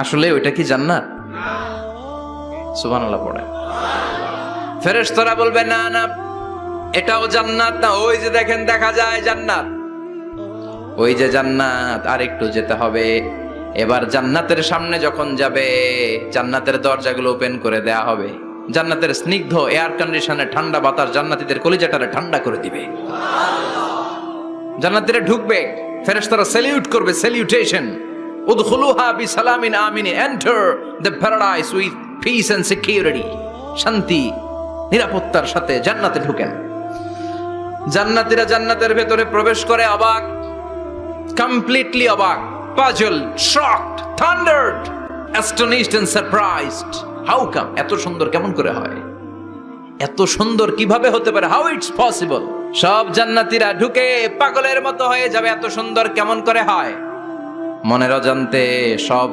আসলে ওইটা কি জান্নাত? সুবহানাল্লাহ পড়ে। ফেরেশতারা বলবে না না, এটাও জান্নাত না, ওই যে দেখেন দেখা যায় জান্নাত, ওই যে জান্নাত, আর একটু যেতে হবে। এবার জান্নাতের সামনে যখন যাবে, জান্নাতের দরজাগুলো ওপেন করে দেয়া হবে। জান্নাতের স্নিগ্ধ এয়ার কন্ডিশনে ঠান্ডা বাতাস জান্নাতীদের কলিজাটারে ঠান্ডা করে দিবে। জান্নাতীরা ঢুকবে, ফেরেশতারা স্যালিউট করবে, স্যালিউটেশন, উদখুলুহা বিসালামিন আমিন, enter the paradise with peace and security. শান্তি নিরাপত্তার সাথে জান্নাতে ঢুকেন। জান্নাতীরা জান্নাতের ভেতরে প্রবেশ করে অবাক, কমপ্লিটলি অবাক, puzzled, shocked, thundered, astonished and surprised. How come? এত সুন্দর কেমন করে হয়? এত সুন্দর কিভাবে হতে পারে? How it's possible? সব জান্নাতীরা ঢুকে পাগলের মতো হয়ে যাবে, এত সুন্দর কেমন করে হয়? মনের অজান্তে সব